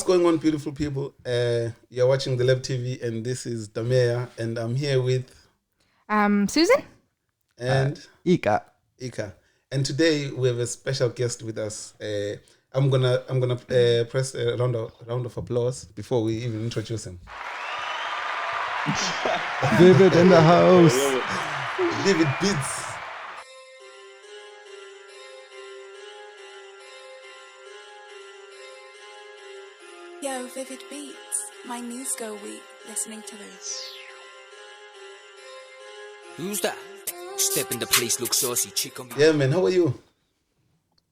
going on, beautiful people? You're watching the Labtv, and this is Damea, and I'm here with Susan and Ika. And today we have a special guest with us. I'm gonna press a round of applause before we even introduce him. Vivid in the house. Vivid Beats. Yo, Vivid Beats. My knees go weak listening to this. Who's that? Step in the place, look saucy, chicken. Yeah, man. How are you?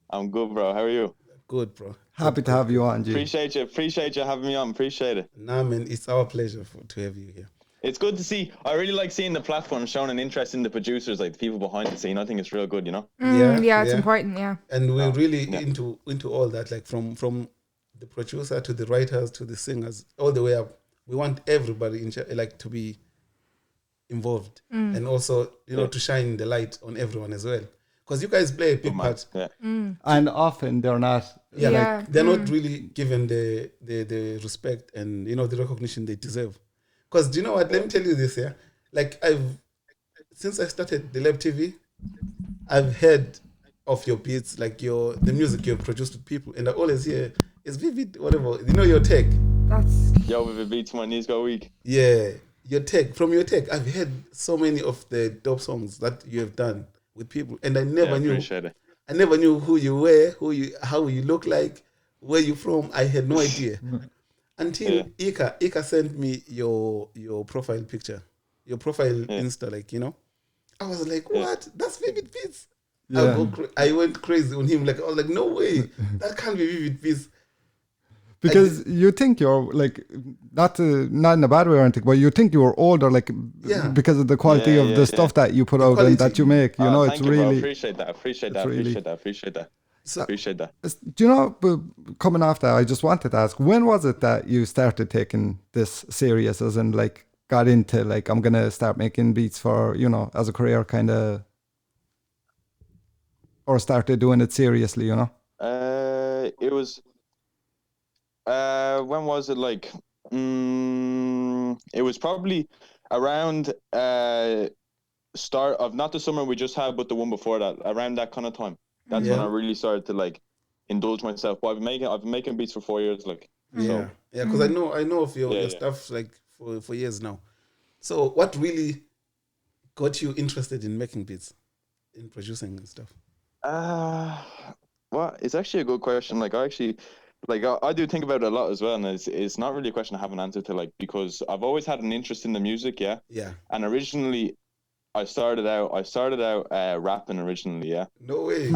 I'm good, bro. How are you? Good, bro. Happy to have you on, G. Appreciate you having me on. Appreciate it. Nah, man. It's our pleasure to have you here. It's good to see. I really like seeing the platform showing an interest in the producers, like the people behind the scene. I think it's real good, you know? Yeah, it's important, yeah. And we're really into all that, like from the producer to the writers to the singers, all the way up. We want everybody to be involved and also, to shine the light on everyone as well. Because you guys play a big part. Yeah. And often they're not. They're not really given the respect and, the recognition they deserve. Because do you know what? Let me tell you this, yeah. Like since I started the Labtv, I've heard of your beats, like the music you've produced with people, and I always hear it's vivid, whatever. Your take. Yo, Vivid Beats, my knees go weak. Yeah, your take. From your take, I've heard so many of the dope songs that you have done with people, and I never knew. Appreciate it. I never knew who you were, how you look like, where you from. I had no idea. Until Ika sent me your profile picture, your profile Insta, I was like, what? That's Vivid Beats. Yeah. I went crazy on him. I was like, no way, that can't be Vivid Beats. Because you think you're not in a bad way or anything, but you think you're older, because of the quality of the stuff that you put out and that you make. It's really. Bro. Appreciate that. So, appreciate that. Do you know, coming off that, I just wanted to ask, when was it that you started taking this serious, as in got into I'm gonna start making beats for as a career kind of, or started doing it seriously? It was. When was it? It was probably around start of not the summer we just had, but the one before that. Around that kind of time. That's when I really started to indulge myself. But I've been making beats for 4 years, because I know of your stuff for years now. So what really got you interested in making beats, in producing and stuff? Well, it's actually a good question. I do think about it a lot as well, and it's not really a question I have an answer to, because I've always had an interest in the music, and originally I started out rapping originally, No way.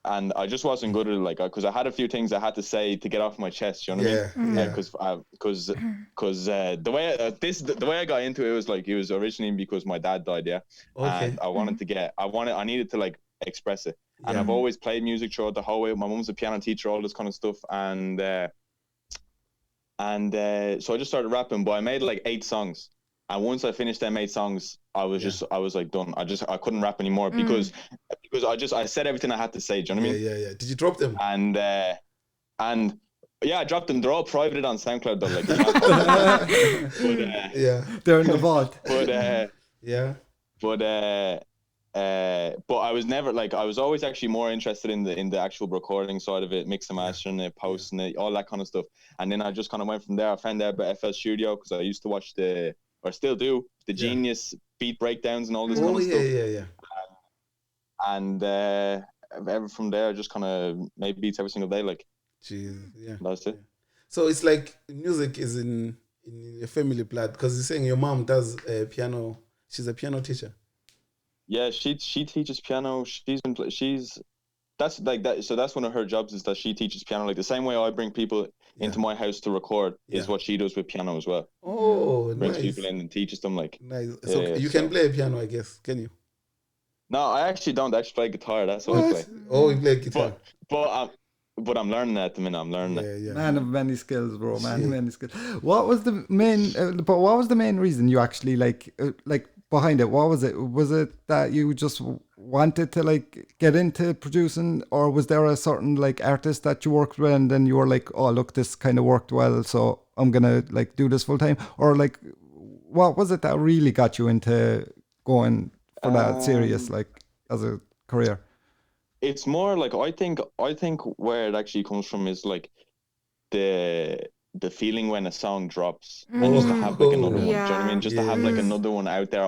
And I just wasn't good at it, because I had a few things I had to say to get off my chest, you know what I mean? Because the way I got into it was originally because my dad died, and I needed to express it. And I've always played music throughout the whole way. My mum's a piano teacher, all this kind of stuff, and so I just started rapping. But I made 8 songs, and once I finished them 8 songs, I was done. I couldn't rap anymore because I said everything I had to say. Do you know what I mean? Yeah. Did you drop them? And I dropped them. They're all privated on SoundCloud though. They're in the vault. But I was never I was always actually more interested in the actual recording side of it, mixing, mastering it, posting it, all that kind of stuff. And then I just kind of went from there. I found out about FL Studio because I used to watch or still do, the Genius beat breakdowns and all this kind of stuff. Yeah. And ever from there, I just kind of made beats every single day. Jeez, yeah. That's it. So it's music is in your family blood, because you're saying your mom does piano. She's a piano teacher. Yeah, she teaches piano. That's that. So that's one of her jobs, is that she teaches piano. The same way I bring people into my house to record is what she does with piano as well. Oh, brings nice. people in and teaches them Nice. So you can play piano, I guess. Can you? No, I actually don't. I actually play guitar. That's what I play. Oh, you play guitar. But I'm learning that at the minute. I'm learning it. Yeah. Man of many skills, bro. Man of many skills. What was the main reason you actually behind it? What was it? Was it that you just wanted to like get into producing, or was there a certain like artist that you worked with and then you were like, oh look, this kind of worked well, so I'm gonna like do this full time? Or like, what was it that really got you into going for that serious, like, as a career? It's more like I think where it actually comes from is like the feeling when a song drops and just to have like another one. Do you know what I mean? Just to have like another one out there.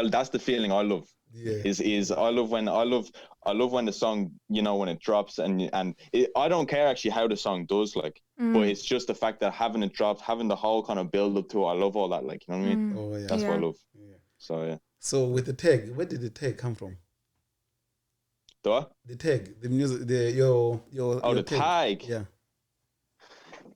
That's the feeling I love. Yeah. Is I love when the song, you know, when it drops and I don't care actually how the song does, like, but it's just the fact that having it dropped, having the whole kind of build up to it, I love all that, like, you know what I mean? Oh yeah. That's what I love. Yeah. So yeah. So with the tag, where did the tag come from? The tag, the music, your the tag. Yeah.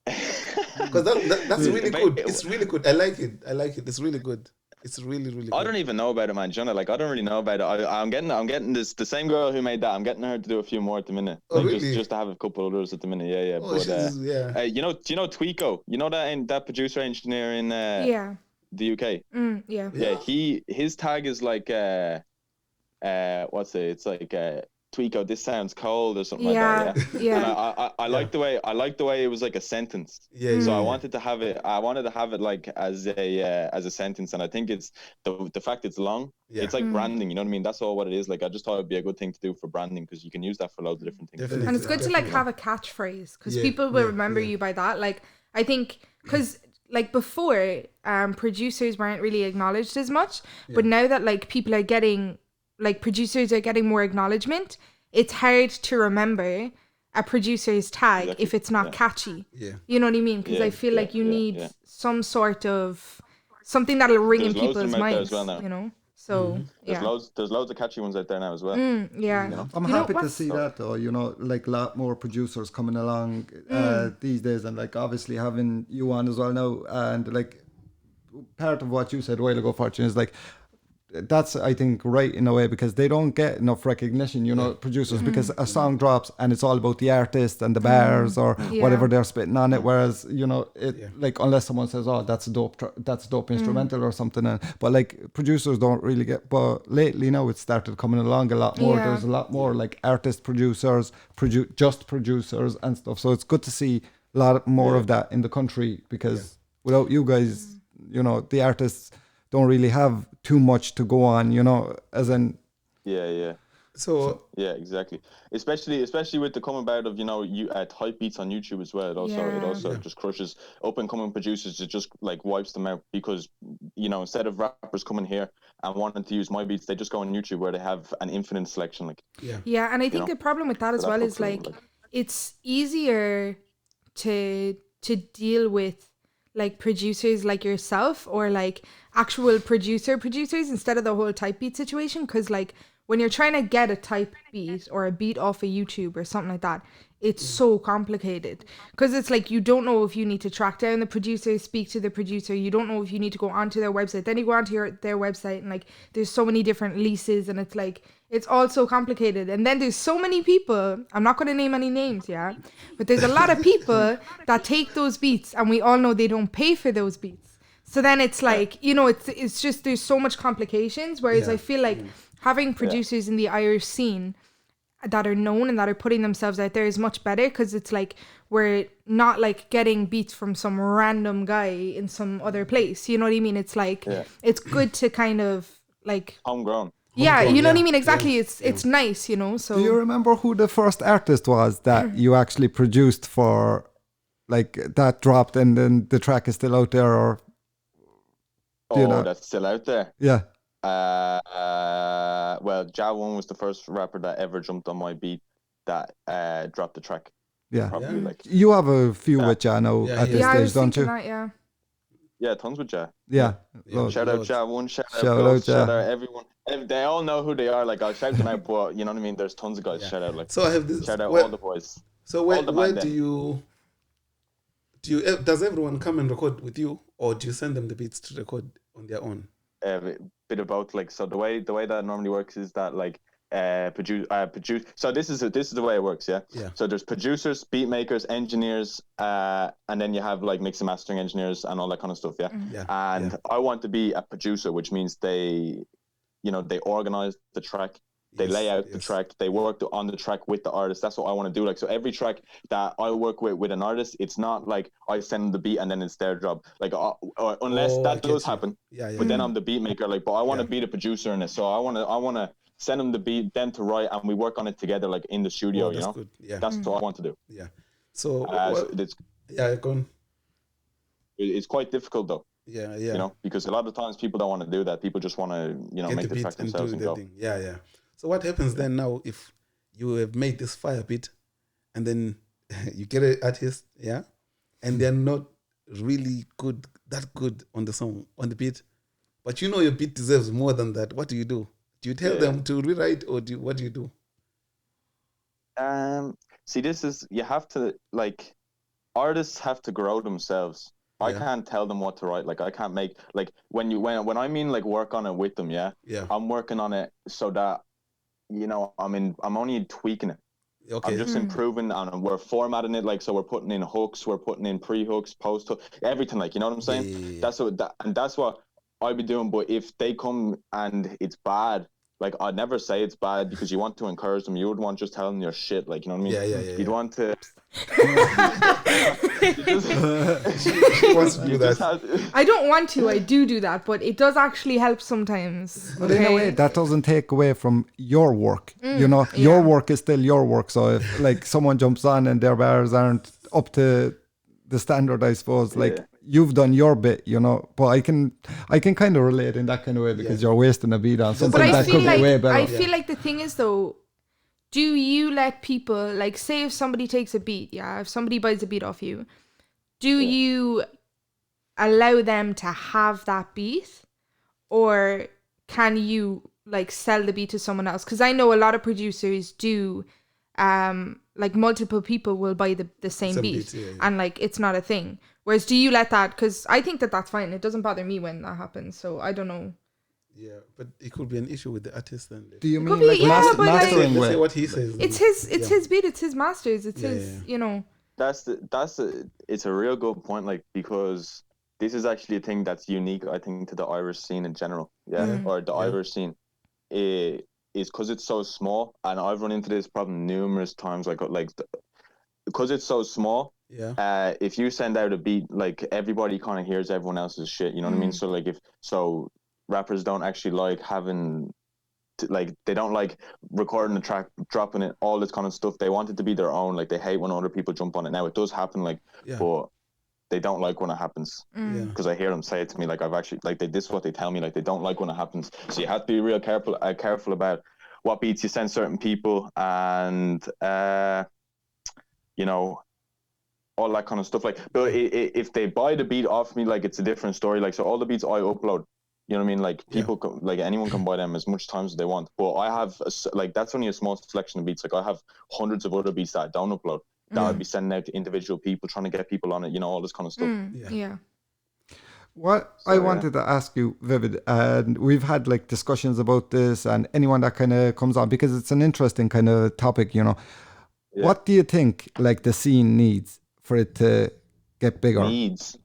Because that's really good. It's really good. I like it. It's really good. It's really good. I don't even know about it, man, Jonah. Like, I don't really know about it. I'm getting this, the same girl who made that. I'm getting her to do a few more at the minute. Oh, like, really? just to have a couple others at the minute. Yeah. Oh, but yeah. do you know Tweeko? You know that producer engineer in the UK. Yeah. Yeah. His tag is like what's it? It's like Tweeko, this sounds cold or something like that. Yeah. And I like the way it was like a sentence. Yeah. So I wanted to have it like as a sentence, and I think it's the fact it's long. Yeah. It's like branding, you know what I mean? That's all what it is. Like, I just thought it'd be a good thing to do for branding, because you can use that for loads of different things. Definitely. And it's good to like have a catchphrase, because people will remember you by that. Like, I think because like before, producers weren't really acknowledged as much, but now that like people are getting, like, producers are getting more acknowledgement, it's hard to remember a producer's tag if it's not catchy. Yeah. You know what I mean? Because I feel like you need some sort of something that'll ring in people's minds, you know? So there's loads of catchy ones out there now as well. Yeah. You know? I'm happy to see that, though, you know, like a lot more producers coming along these days, and like obviously having you on as well now, and like part of what you said a while ago, Fortune, is like, that's, I think, right in a way, because they don't get enough recognition, you know, producers, because a song drops and it's all about the artist and the bars or whatever they're spitting on it, whereas, you know, like, unless someone says, oh, that's a dope instrumental or something, but like producers don't really get, but lately now it's started coming along a lot more. There's a lot more like artist producers, just producers and stuff, so it's good to see a lot more of that in the country, because without you guys, you know, the artists don't really have too much to go on, you know, as in. So yeah, exactly. Especially with the coming about of, you know, hype beats on YouTube as well. It also just crushes up and coming producers. It just like wipes them out, because, you know, instead of rappers coming here and wanting to use my beats, they just go on YouTube where they have an infinite selection. Like and I think the problem with that as well is like it's easier to deal with like producers like yourself, or like actual producers, instead of the whole type beat situation, because like when you're trying to get a type beat or a beat off of YouTube or something like that, it's so complicated, because it's like you don't know if you need to track down the producer, speak to the producer, you don't know if you need to go onto their website, then you go onto their website, and like there's so many different leases, and it's like it's all so complicated. And then there's so many people, I'm not going to name any names, but there's a lot of people that take those beats, and we all know they don't pay for those beats. So then it's like, you know, it's just, there's so much complications, whereas I feel like having producers in the Irish scene that are known and that are putting themselves out there is much better, because it's like we're not like getting beats from some random guy in some other place, you know what I mean? It's like it's good to kind of like homegrown, you know what I mean? Exactly. It's nice, you know. So do you remember who the first artist was that you actually produced for, like, that dropped and then the track is still out there, or you know? That's still out there? Well, Jah1 was the first rapper that ever jumped on my beat that dropped the track. Probably, like, you have a few with Jah now at this stage, don't you? Yeah, tons with Jah. Shout out Jah1, shout out everyone. They all know who they are. Like, I'll shout them out, but you know what I mean? There's tons of guys shout out. Like, so I have this. Shout out all the boys. So where do you does everyone come and record with you, or do you send them the beats to record on their own? Bit of both. Like, so the way that normally works is that like produce. So this is the way it works. So there's producers, beat makers, engineers, and then you have like mix and mastering engineers and all that kind of stuff. I want to be a producer, which means they organize the track. They lay out the yes. track. They work on the track with the artist. That's what I want to do. Like, so every track that I work with an artist, it's not like I send them the beat and then it's their job. Like, unless I that get does you. happen. Yeah. But then I'm the beat maker. Like, but I want to Yeah. be the producer in it. So I want to send them the beat, them to write, and we work on it together, like in the studio. That's You know, good. Yeah. that's what I want to do. Yeah. So, So go on. it's quite difficult though. Yeah. You know, because a lot of times people don't want to do that. People just want to, Get make the the track beat and themselves do and the go. thing. Yeah. So what happens then now if you have made this fire beat and then you get an artist, and they're not really that good on the song, on the beat, but you know your beat deserves more than that. What do you do? Do you tell them to rewrite, or what do you do? See, this is, you have to, like, artists have to grow themselves. I can't tell them what to write. Like, I can't make, like, when I mean like work on it with them, I'm working on it so that, I'm only tweaking it. Okay. I'm just improving, and we're formatting it, like, so we're putting in hooks, we're putting in pre-hooks, post-hooks, everything, like, you know what I'm saying? Yeah. That's what I'll be doing. But if they come and it's bad, like, I'd never say it's bad, because you want to encourage them. You would want just telling them your shit, like, you know what I mean? Yeah. You'd want to. She wants to do that. I don't want to. I do that, but it does actually help sometimes. But in a way, that doesn't take away from your work. Your work is still your work. So if like someone jumps on and their bars aren't up to the standard, I suppose, like you've done your bit, But I can kind of relate in that kind of way, because you're wasting a beat on something that could be way better. I feel like the thing is though, do you let people, like, say if somebody takes a beat, if somebody buys a beat off you, do you allow them to have that beat, or can you like sell the beat to someone else? Because I know a lot of producers do, like multiple people will buy the same beat, and like it's not a thing. Whereas do you let that? Because I think that's fine. It doesn't bother me when that happens. So I don't know. Yeah, but it could be an issue with the artist then. Do you mean be, like mastering? Let's say what he says. It's his beat. It's his masters. It's his. It's a real good point, like, because this is actually a thing that's unique, I think, to the Irish scene in general, or the Irish scene, is because it's so small, and I've run into this problem numerous times, because it's so small. If you send out a beat, like, everybody kind of hears everyone else's shit, you know what I mean? So like, rappers don't actually like having they don't like recording the track, dropping it, all this kind of stuff. They want it to be their own. Like, they hate when other people jump on it. Now it does happen, like, but they don't like when it happens, because I hear them say it to me. Like, I've actually, like, this is what they tell me. Like, they don't like when it happens. So you have to be real careful about what beats you send certain people, and all that kind of stuff. Like, but if they buy the beat off me, like, it's a different story. Like, so all the beats I upload, you know what I mean? Like, people like, anyone can buy them as much times as they want. But I have that's only a small selection of beats. Like, I have hundreds of other beats that I don't upload, that I'd be sending out to individual people, trying to get people on it, all this kind of stuff. What I wanted to ask you, Vivid, and we've had like discussions about this, and anyone that kind of comes on, because it's an interesting kind of topic, What do you think, like, the scene needs for it to get bigger?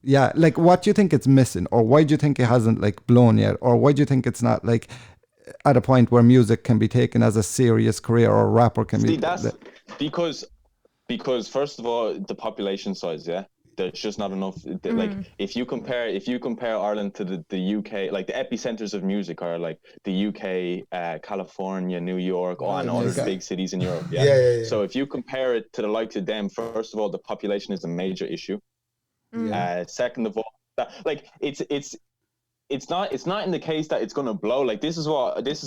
Yeah, like, what do you think it's missing, or why do you think it hasn't like blown yet, or why do you think it's not like at a point where music can be taken as a serious career, or a rapper can be? That's because first of all, the population size, there's just not enough. Like, if you compare Ireland to the UK, like, the epicenters of music are like the UK, California, New York, and all the big cities in Europe. So if you compare it to the likes of them, first of all, the population is a major issue. Second of all, it's not in the case that it's going to blow. Like, this is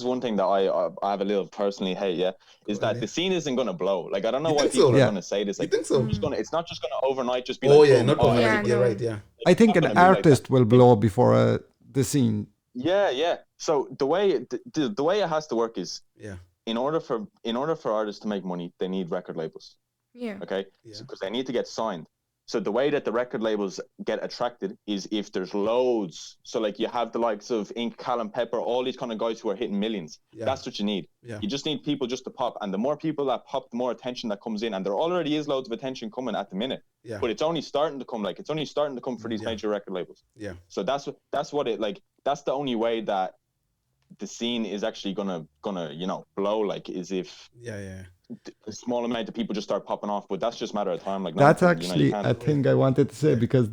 one thing that I have a little personally hate, is that the scene isn't going to blow. Like, I don't know why people are going to say this. Like, think so? It's not just going to overnight just be not overnight. Right. I think an artist will blow before the scene. So the way it has to work is, in order for artists to make money, they need record labels. Okay. Because they need to get signed. So the way that the record labels get attracted is if there's loads. So like, you have the likes of Ink, Callum Pepper, all these kind of guys who are hitting millions. That's what you need. You just need people just to pop. And the more people that pop, the more attention that comes in. And there already is loads of attention coming at the minute. But it's only starting to come. Like, it's only starting to come for these major record labels. So that's the only way that the scene is actually gonna blow, like, is if a small amount of people just start popping off, but that's just a matter of time. Like, that's actually a thing I wanted to say, because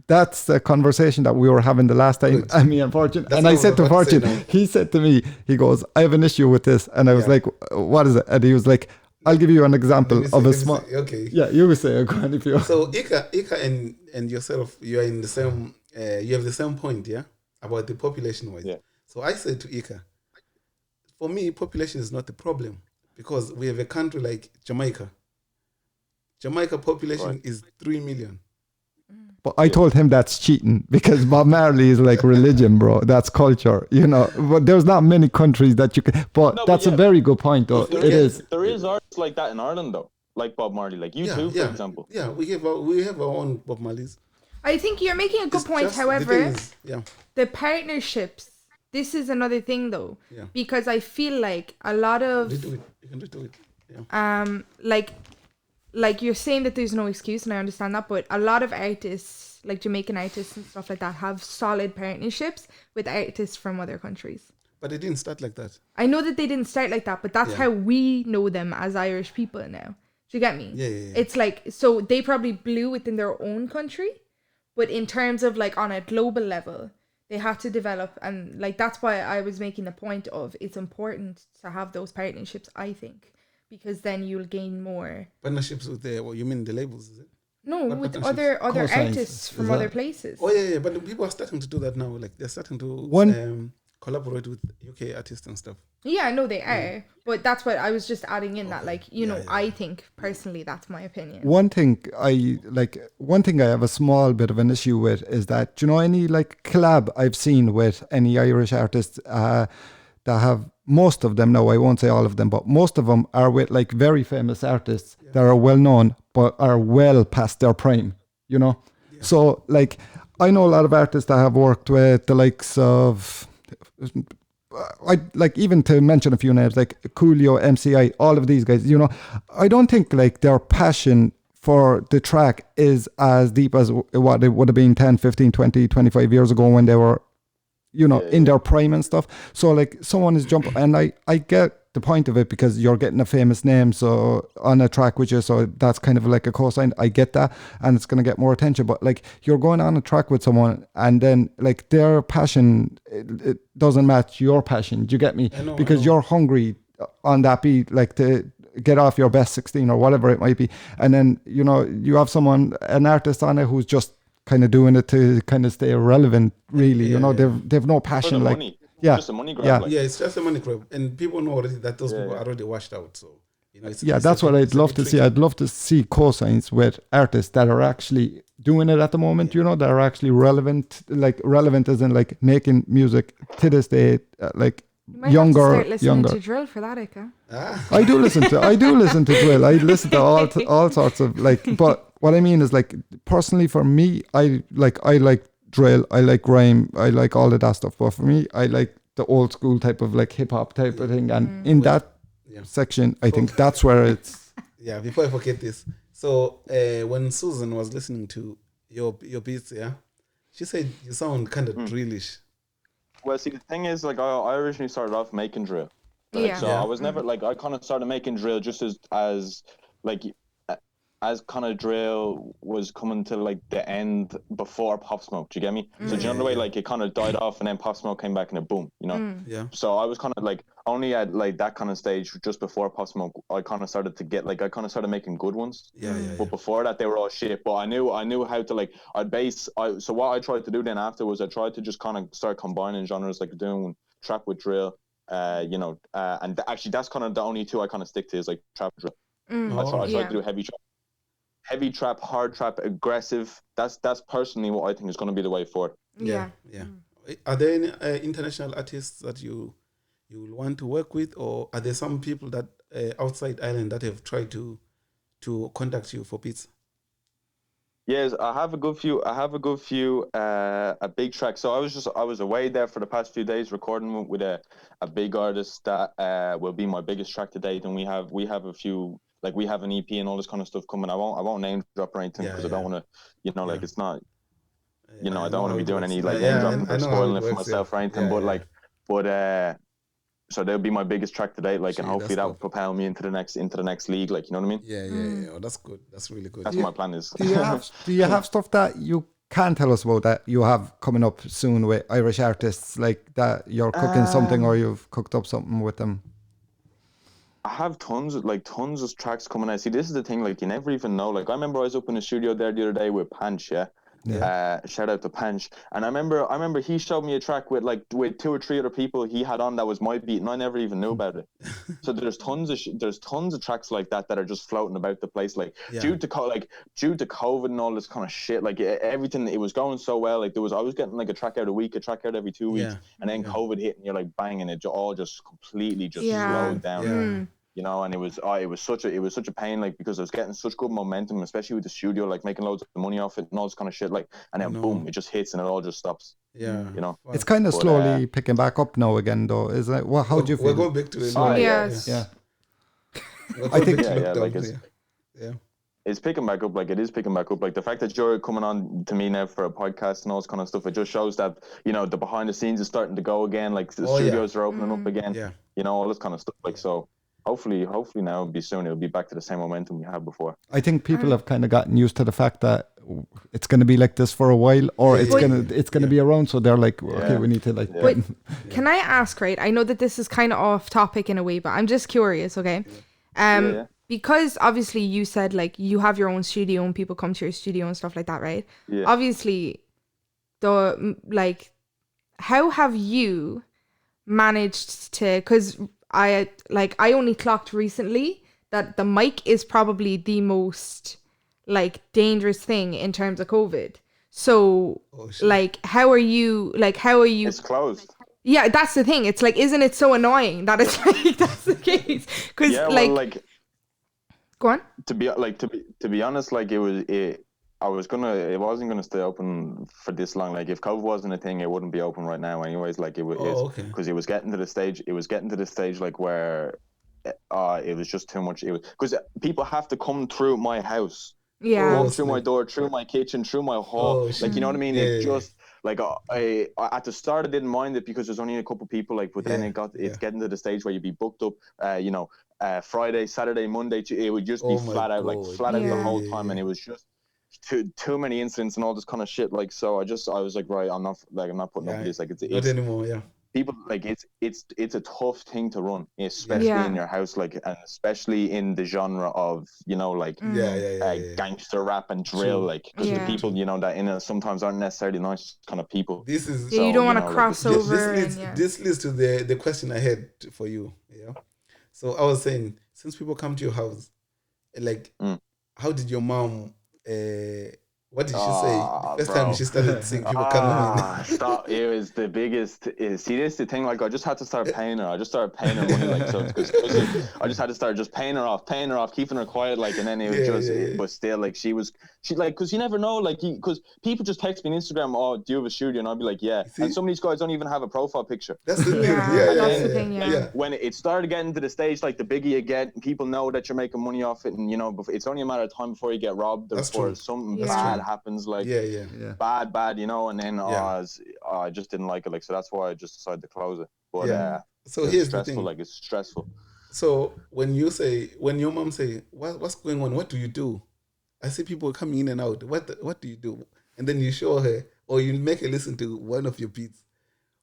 that's the conversation that we were having the last time. I mean, Fortune, and I said to Fortune, he said to me, he goes, I have an issue with this, and I was like, what is it? And he was like, I'll give you an example of a small. Yeah, you will say. Go on if you. So Ika and yourself, you are in the same. You have the same point, yeah, about the population wise. Yeah. So I said to Ika, for me, population is not the problem, because we have a country like Jamaica. Jamaica population is 3 million. But I told him that's cheating, because Bob Marley is like religion, bro. That's culture, you know. But there's not many countries that you can. But that's a very good point, though. It is. There is artists like that in Ireland, though, like Bob Marley, like U2, for example. Yeah, we have our own Bob Marleys. I think you're making a good point. However, the partnerships. This is another thing, though, because I feel like a lot of You can do it. Yeah. Like you're saying that there's no excuse, and I understand that, but a lot of artists, like Jamaican artists and stuff like that, have solid partnerships with artists from other countries. But it didn't start like that. I know that they didn't start like that, but that's how we know them as Irish people now. Do you get me? Yeah. It's like, so they probably blew within their own country, but in terms of like on a global level, they had to develop, and like that's why I was making the point of it's important to have those partnerships, I think. Because then you'll gain more partnerships with you mean the labels, is it? No, with other artists from other places. Oh yeah, but people are starting to do that now. Like they're starting to collaborate with UK artists and stuff. Yeah, I know they are, but that's what I was just adding in that, like, you know, I think personally that's my opinion. One thing I have a small bit of an issue with is that, you know, any like collab I've seen with any Irish artists that have, most of them, no, I won't say all of them, but most of them are with like very famous artists that are well known but are well past their prime, you know. So like I know a lot of artists that have worked with the likes of, I like, even to mention a few names like Coolio, MCI, all of these guys, you know. I don't think like their passion for the track is as deep as what it would have been 10, 15, 20, 25 years ago when they were, you know, in their prime and stuff. So like someone is jumping, and I get the point of it, because you're getting a famous name so on a track with you, so that's kind of like a cosign. I get that, and it's going to get more attention. But like you're going on a track with someone, and then like their passion, it doesn't match your passion. Do you get me? Because you're hungry on that beat, like to get off your best 16 or whatever it might be, and then, you know, you have an artist on it who's just kind of doing it to kind of stay relevant, really. You know, they've no passion. For the like money. Yeah, just a money grab. Yeah, it's just a money grab, and people know already that those people are already washed out. So, you know, that's what I'd love to see. I'd love to see cosigns with artists that are actually doing it at the moment. You know, that are actually relevant, like relevant as in like making music to this day, like you might younger. Have to start listening to drill for that, Ika. I do listen to drill. I listen to all sorts of like, but what I mean is like personally for me, I like drill, I like grime, I like all of that stuff. But for me, I like the old school type of like hip hop type of thing. And in that section, I think that's where it's. Yeah, before I forget this. So when Susan was listening to your beats, she said you sound kind of drillish. Well, see, the thing is, like, I originally started off making drill. Right? So I was never, like, I kind of started making drill just as kind of drill was coming to like the end before Pop Smoke. Do you get me? So do you know the way like it kind of died off and then Pop Smoke came back and then boom, you know? Yeah. So I was kind of like only at like that kind of stage just before Pop Smoke, I kind of started to get like, I kind of started making good ones. But before that they were all shit. But I knew how to like, so what I tried to do then after was I tried to just kind of start combining genres, like doing trap with drill, you know, and actually that's kind of the only two I kind of stick to is like trap drill. That's what I tried to do, heavy trap, hard trap, aggressive. That's personally what I think is going to be the way forward. Yeah. Are there any international artists that you will want to work with, or are there some people that outside Ireland that have tried to contact you for beats? Yes, I have a good few. A big track. So I was away there for the past few days recording with a big artist that will be my biggest track to date, and we have a few. Like we have an EP and all this kind of stuff coming. I won't name drop or anything because I don't want to, you know, like it's not, you know, I don't want to be doing any like name dropping or spoiling it for myself or anything. But like, But so that'll be my biggest track to date, like, and hopefully that will propel me into the next league, like, you know what I mean? Yeah. Oh, that's good. That's really good. That's what my plan is. Do you have stuff that you can tell us about that you have coming up soon with Irish artists, like that you're cooking something or you've cooked up something with them? I have tons of tracks coming out. See, this is the thing, like, you never even know. Like, I remember I was up in the studio there the other day with Panch, shout out to Panch. And I remember he showed me a track with 2 or 3 other people he had on that was my beat, and I never even knew about it. So there's tons of tracks like that are just floating about the place, like due to COVID and all this kind of shit. Like everything, it was going so well. Like I was getting like a track out a week, a track out every 2 weeks, and then COVID hit, and you're like banging it, all just completely slowed down. You know, and it was such a pain, like, because I was getting such good momentum, especially with the studio, like making loads of money off it and all this kind of shit, like, and then boom, it just hits and it all just stops. Yeah, you know, it's kind of slowly picking back up now again, though, isn't it? Well, how do you feel? We're going back to it. Yes. Yeah. I think it's picking back up. Like, it is picking back up. Like, the fact that you're coming on to me now for a podcast and all this kind of stuff, it just shows that, you know, the behind the scenes is starting to go again. Like, the studios are opening up again. Yeah. You know, all this kind of stuff. Like, so hopefully now it'll be back to the same momentum we had before. I think people have kind of gotten used to the fact that it's going to be like this for a while, or it's going to be around. So they're like, okay, we need to like. But can I ask, right? I know that this is kind of off topic in a way, but I'm just curious, okay? Because obviously you said like you have your own studio and people come to your studio and stuff like that, right? Yeah. Obviously, how have you managed to? Because I only clocked recently that the mic is probably the most like dangerous thing in terms of COVID. So how are you? It's closed. Yeah, that's the thing. It's like, isn't it so annoying that it's like that's the case? Because go on. To be honest, like it wasn't gonna stay open for this long. Like, if COVID wasn't a thing, it wouldn't be open right now anyways. Like it was, because it was getting to the stage like where it was just too much. It was because people have to come through my house, walk through my door, through my kitchen, through my hall. Like, you know what I mean? It just like I at the start I didn't mind it because there's only a couple of people, like, but then it's getting to the stage where you'd be booked up, you know, Friday, Saturday, Monday, it would just be flat out the whole time, and it was just too many incidents and all this kind of shit. Like, so I was like, right, I'm not putting up with this. Like, it's not anymore. Yeah. People, like, it's a tough thing to run, especially in your house, like, and especially in the genre of, you know, like gangster rap and drill, like, because the people, you know, that in it sometimes aren't necessarily nice kind of people. This is you don't want to cross over. This leads to the question I had for you. Yeah. So I was saying, since people come to your house, like, how did your mom? What did she say the first time she started seeing people coming in? Stop! It was the biggest. See, this is the thing. Like, I just had to start paying her. I just started paying her money, like, so because I just had to start just paying her off, keeping her quiet, like, and then it was but still, like, she like, because you never know, like, because people just text me on Instagram, oh, do you have a studio? And I'll be like, yeah. And some of these guys don't even have a profile picture. That's the thing. That's the thing. When it started getting to the stage, like, the bigger you get, people know that you're making money off it, and, you know, it's only a matter of time before you get robbed or something bad happens, like, bad, you know, and then I just didn't like it, like, so that's why I just decided to close it. But so here's stressful, the thing. like, it's stressful. So when your mom say, what's going on? What do you do? I see people coming in and out. What do you do? And then you show her, or you make her listen to one of your beats.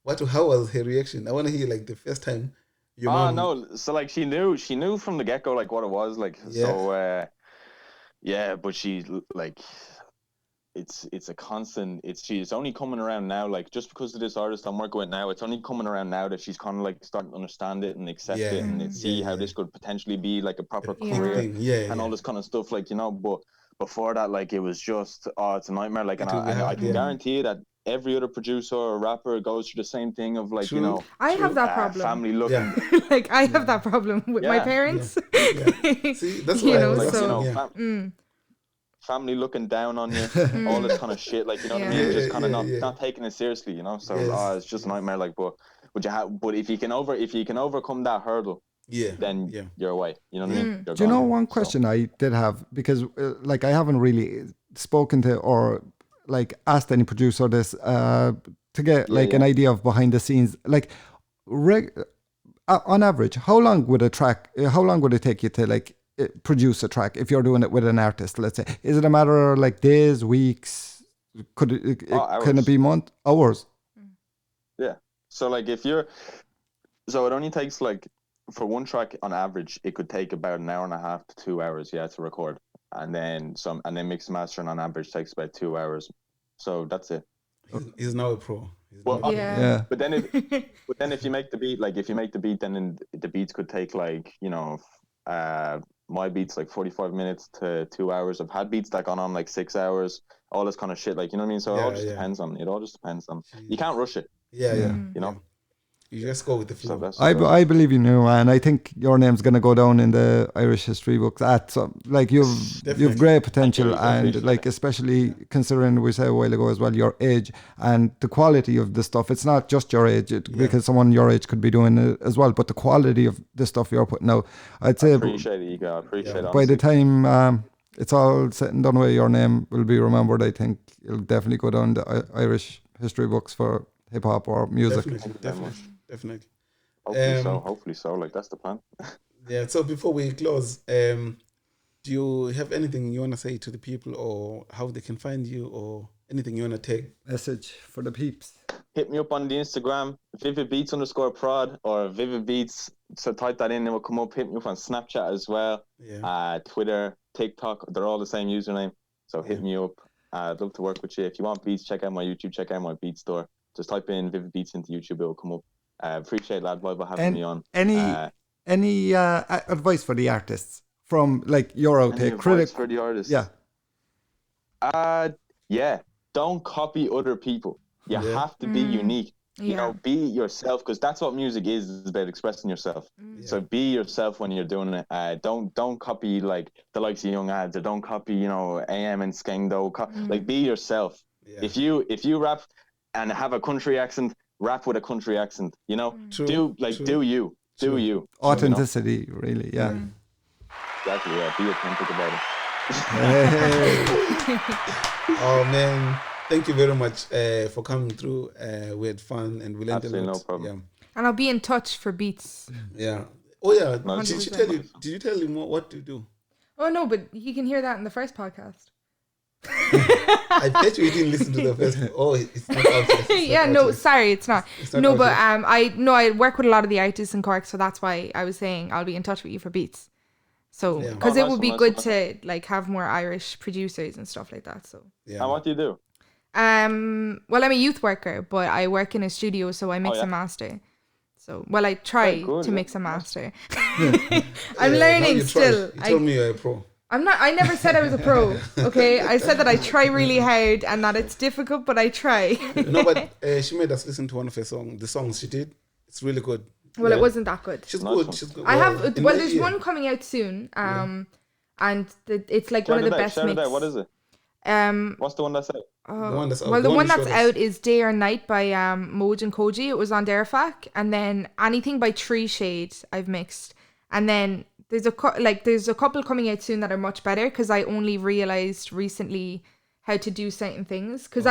How was her reaction? I want to hear, like, the first time your mom. No, so, like, she knew from the get go, like, what it was, like, so but she, like, it's a constant. She's only coming around now, like, just because of this artist I'm working with now, it's only coming around now that she's kind of, like, starting to understand it and accept it and see how this could potentially be, like, a proper career and all this kind of stuff, like, you know. But before that, like, it was just it's a nightmare, like, and I can guarantee you that every other producer or rapper goes through the same thing of, like, you know, I have that problem. Family looking, like, I have that problem with my parents. See, that's why, you know, like, so you know, family looking down on you, all this kind of shit, like, you know what I mean? Just kind of not taking it seriously, you know. So it's just a nightmare, like, but if you can overcome that hurdle, then you're away. You know what I mean? Do you know one question I did have, because like, I haven't really spoken to or, like, asked any producer this to get, like, an idea of behind the scenes. Like, on average, how long would it take you to like produce a track if you're doing it with an artist? Let's say, is it a matter of like days, weeks? Can it be hours? Yeah. So like it only takes like, for one track on average, it could take about an hour and a half to 2 hours, to record. And then mix mastering on average takes about 2 hours. So that's it. He's now a pro. But then if you make the beat, then the beats could take like, my beats like 45 minutes to 2 hours. I've had beats that gone on like 6 hours, all this kind of shit. Like, you know what I mean? So it all just depends on. You can't rush it. You know. You just go with the flow. I believe in you, and I think your name's gonna go down in the Irish history books. You've great potential, and like especially considering we said a while ago as well, your age and the quality of the stuff. It's not just your age, because someone your age could be doing it as well. But the quality of the stuff you're putting out, I'd say. I appreciate it, Ego. I appreciate it. By the time it's all said and done with, your name will be remembered. I think it'll definitely go down the Irish history books for hip hop or music. Definitely. Hopefully so. Like, that's the plan. So before we close, do you have anything you want to say to the people, or how they can find you, or anything you want to take? Message for the peeps. Hit me up on the Instagram, vividbeats_prod, or vividbeats. So type that in, it will come up. Hit me up on Snapchat as well. Twitter, TikTok, they're all the same username. So hit me up. I'd love to work with you. If you want beats, check out my YouTube, check out my beat store. Just type in Vivid Beats into YouTube, it will come up. Appreciate Labtv having me on. Any advice for the artists from like your outtake? Advice for the artists? Yeah. Don't copy other people. You have to be unique. You know, be yourself, because that's what music is about, expressing yourself. So be yourself when you're doing it. Don't copy like the likes of Young Ads, or don't copy, AM and Skengdo. Like, be yourself. If you rap and have a country accent, rap with a country accent, do you. Authenticity, really, Exactly, be authentic about it. Oh man, thank you very much for coming through. We had fun and we learned a lot. No problem. And I'll be in touch for beats. Oh yeah, did you tell him what to do? Oh no, but he can hear that in the first podcast. I bet you didn't listen to the first one. Oh, it's not out yet. Sorry, it's not. I work with a lot of the artists in Cork, so that's why I was saying I'll be in touch with you for beats. So, because it would be good to like have more Irish producers and stuff like that. So, and what do you do? Well, I'm a youth worker, but I work in a studio, so I mix and master. So, I try to mix and master. I'm learning still. You told me you're a pro. I'm not. I never said I was a pro. Okay, I said that I try really hard and that it's difficult, but I try. No, but she made us listen to one of her songs. The songs she did, it's really good. Well, it wasn't that good. She's good. She's good. I have. There's one coming out soon. And it's like one of the best mix. What is it? What's the one that's out? The one that's out is Day or Night by Moj and Koji. It was on Derfac, and then anything by Tree Shade I've mixed, and then. There's a couple coming out soon that are much better, because I only realized recently how to do certain things. Because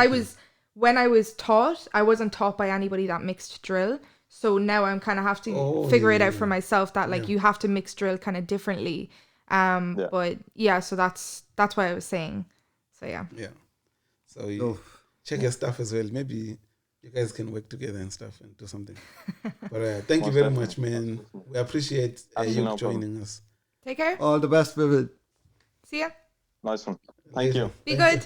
when I was taught, I wasn't taught by anybody that mixed drill. So now I'm kind of have to figure it out for myself that you have to mix drill kind of differently. But so that's what I was saying. So yeah. So you check your stuff as well. Maybe you guys can work together and stuff and do something. But thank you very much, man. We appreciate you joining us. Take care. All the best, Vivid. See ya. Nice one. Thank you. Be good.